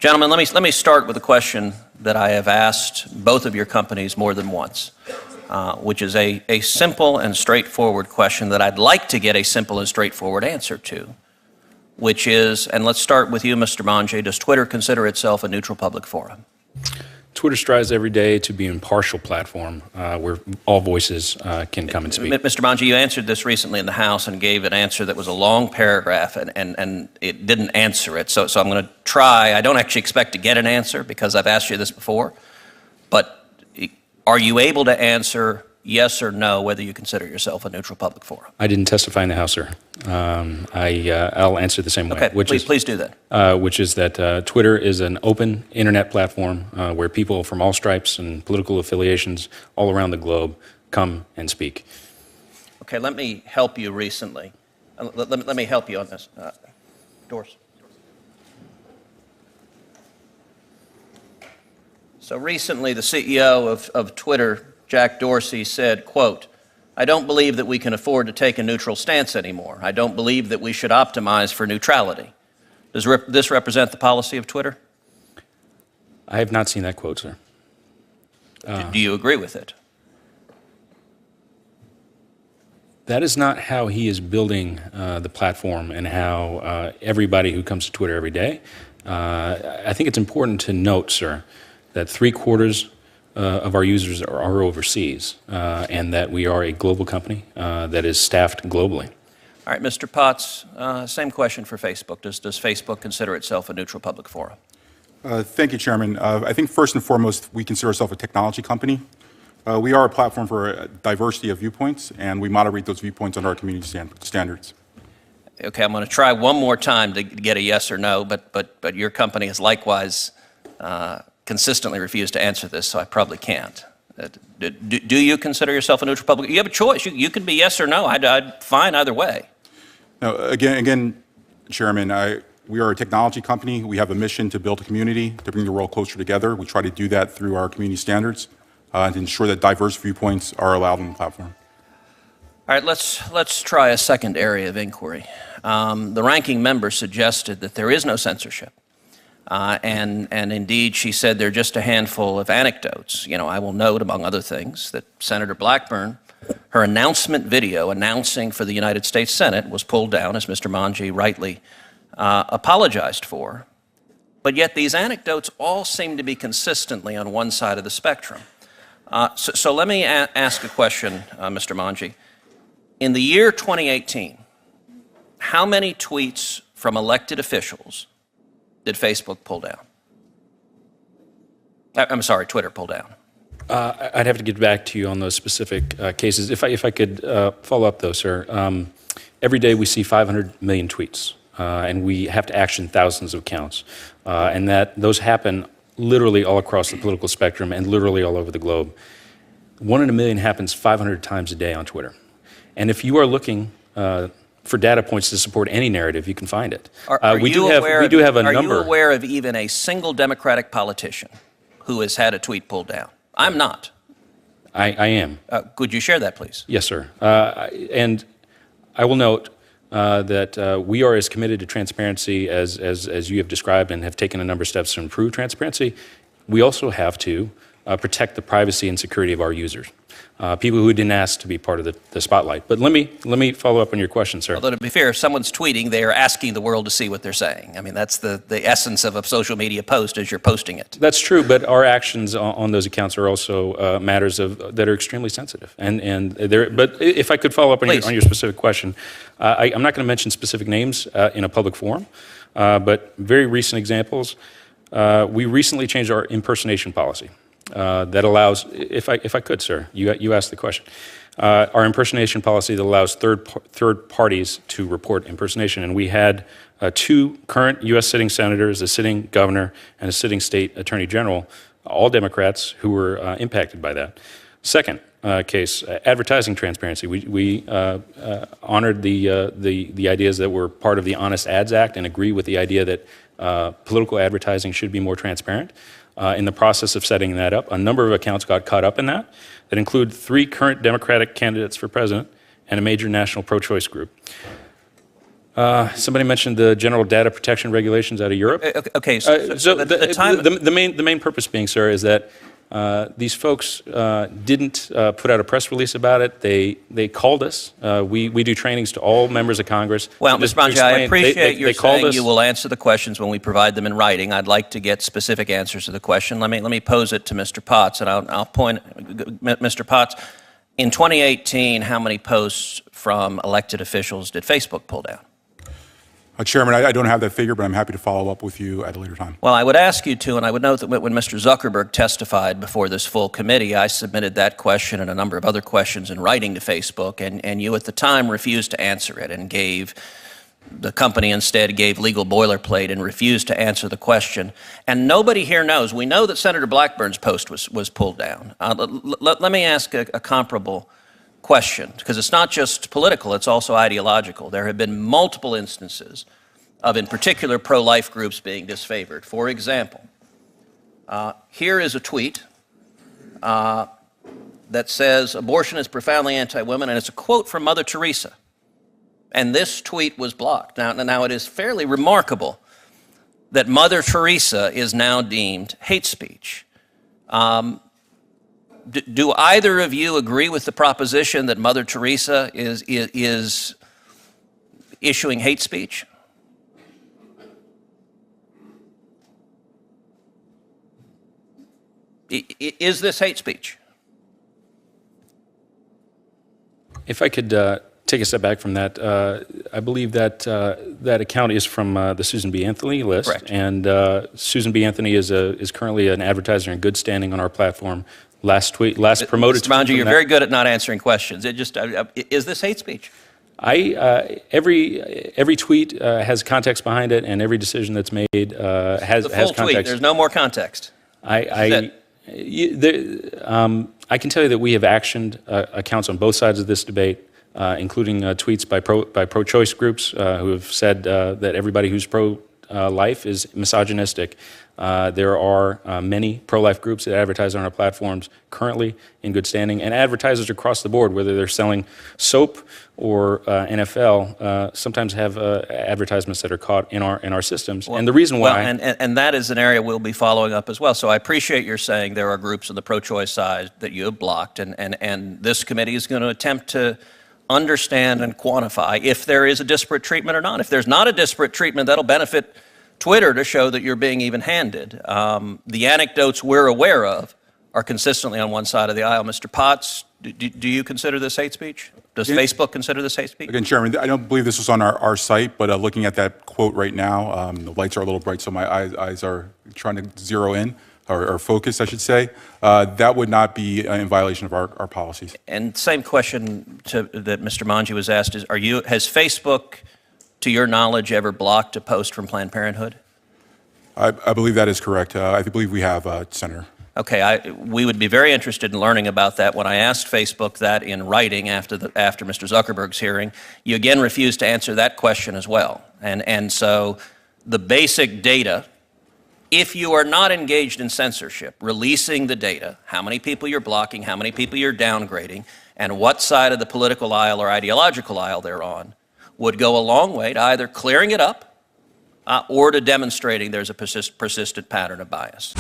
Gentlemen, let me start with a question that I have asked both of your companies more than once, which is a simple and straightforward question that I'd like to get a simple and straightforward answer to, which is, and let's start with you, Mr. Manji, does Twitter consider itself a neutral public forum? Twitter strives every day to be an impartial platform where all voices can come and speak. Mr. Manji, you answered this recently in the House and gave an answer that was a long paragraph, and it didn't answer it. So I'm going to try. I don't actually expect to get an answer because I've asked you this before, but are you able to answer yes or no whether you consider yourself a neutral public forum? I didn't testify in the House, sir. I'll answer the same way. Okay, please do that. Which is that Twitter is an open internet platform where people from all stripes and political affiliations all around the globe come and speak. Okay, let me help you recently. Let me help you on this. Doris. So recently, the CEO of Twitter, Jack Dorsey, said, quote, "I don't believe that we can afford to take a neutral stance anymore. I don't believe that we should optimize for neutrality." Does this represent the policy of Twitter? I have not seen that quote, sir. Do you agree with it? That is not how he is building the platform and how everybody who comes to Twitter every day. I think it's important to note, sir, that 3/4 of our users are overseas, and that we are a global company that is staffed globally. All right, Mr. Potts, same question for Facebook. Does Facebook consider itself a neutral public forum? Thank you, Chairman. I think first and foremost, we consider ourselves a technology company. We are a platform for a diversity of viewpoints, and we moderate those viewpoints under our community standards. Okay, I'm going to try one more time to get a yes or no, but your company has likewise consistently refused to answer this, so I probably can't. Do you consider yourself a neutral public? You have a choice. You can be yes or no. I'd fine either way. No, again, Chairman, we are a technology company. We have a mission to build a community, to bring the world closer together. We try to do that through our community standards and to ensure that diverse viewpoints are allowed on the platform. All right, let's try a second area of inquiry. The ranking member suggested that there is no censorship. And indeed, she said there are just a handful of anecdotes. You know, I will note, among other things, that Senator Blackburn, her announcement video announcing for the United States Senate was pulled down, as Mr. Manji rightly apologized for. But yet these anecdotes all seem to be consistently on one side of the spectrum. So let me ask a question, Mr. Manji. In the year 2018, how many tweets from elected officials did Facebook pull down? I'm sorry, Twitter pull down. I'd have to get back to you on those specific cases. If I could follow up, though, sir. Every day we see 500 million tweets, and we have to action thousands of accounts, and that those happen literally all across the political spectrum and literally all over the globe. 1 in a million happens 500 times a day on Twitter. And if you are looking for data points to support any narrative, you can find it. We do have a number. Are you aware of even a single Democratic politician who has had a tweet pulled down? I'm not. I am. Could you share that, please? Yes, sir. And I will note that we are as committed to transparency as you have described and have taken a number of steps to improve transparency. We also have to protect the privacy and security of our users. People who didn't ask to be part of the spotlight. But let me follow up on your question, sir. Although to be fair, if someone's tweeting, they are asking the world to see what they're saying. I mean, that's the essence of a social media post as you're posting it. That's true, but our actions on those accounts are also matters that are extremely sensitive. But if I could follow up on your specific question, I'm not going to mention specific names in a public forum, but very recent examples. We recently changed our impersonation policy. That allows, if I could, sir, you asked the question, our impersonation policy that allows third parties to report impersonation, and we had 2 current U.S. sitting senators, a sitting governor, and a sitting state attorney general, all Democrats, who were impacted by that. Second case, advertising transparency. We honored the ideas that were part of the Honest Ads Act and agree with the idea that political advertising should be more transparent. In the process of setting that up, a number of accounts got caught up in that include 3 current Democratic candidates for president and a major national pro-choice group. Somebody mentioned the general data protection regulations out of Europe. Okay, So the time... the main purpose being, sir, is that these folks didn't put out a press release about it. They called us. We do trainings to all members of Congress. Well, Mr. Manji, I appreciate your saying us. You will answer the questions when we provide them in writing. I'd like to get specific answers to the question. Let me pose it to Mr. Potts, and I'll point, Mr. Potts, in 2018, how many posts from elected officials did Facebook pull down? Chairman, I don't have that figure, but I'm happy to follow up with you at a later time. Well, I would ask you to, and I would note that when Mr. Zuckerberg testified before this full committee, I submitted that question and a number of other questions in writing to Facebook, and you at the time refused to answer it and the company instead gave legal boilerplate and refused to answer the question. And nobody here knows. We know that Senator Blackburn's post was pulled down. Let me ask a comparable question, because it's not just political, it's also ideological. There have been multiple instances of, in particular, pro-life groups being disfavored. For example, here is a tweet that says, "Abortion is profoundly anti-women," and it's a quote from Mother Teresa. And this tweet was blocked. Now it is fairly remarkable that Mother Teresa is now deemed hate speech. Do either of you agree with the proposition that Mother Teresa is issuing hate speech? Is this hate speech? If I could take a step back from that, I believe that that account is from the Susan B. Anthony list. Correct. And Susan B. Anthony is currently an advertiser in good standing on our platform. Last promoted. Mr. Manji, you're very good at not answering questions. Is this hate speech? Every tweet has context behind it, and every decision that's made has full context. Tweet. There's no more context. I can tell you that we have actioned accounts on both sides of this debate, including tweets by pro-choice groups who have said that everybody who's pro-life is misogynistic. There are many pro-life groups that advertise on our platforms currently in good standing, and advertisers across the board, whether they're selling soap or NFL, sometimes have advertisements that are caught in our systems. Well, and the reason why... and that is an area we'll be following up as well. So I appreciate your saying there are groups on the pro-choice side that you have blocked, and this committee is going to attempt to understand and quantify if there is a disparate treatment or not. If there's not a disparate treatment, that'll benefit Twitter to show that you're being even-handed. The anecdotes we're aware of are consistently on one side of the aisle. Mr. Potts, do you consider this hate speech? Does Facebook consider this hate speech? Again, Chairman, I don't believe this was on our site, but looking at that quote right now, the lights are a little bright, so my eyes are trying to zero in, or focus, I should say. That would not be in violation of our policies. And same question that Mr. Manji was asked is, has Facebook, to your knowledge, ever blocked a post from Planned Parenthood? I believe that is correct. I believe we have, Senator. Okay, we would be very interested in learning about that. When I asked Facebook that in writing after Mr. Zuckerberg's hearing, you again refused to answer that question as well. And so the basic data, if you are not engaged in censorship, releasing the data, how many people you're blocking, how many people you're downgrading, and what side of the political aisle or ideological aisle they're on, would go a long way to either clearing it up or to demonstrating there's a persistent pattern of bias.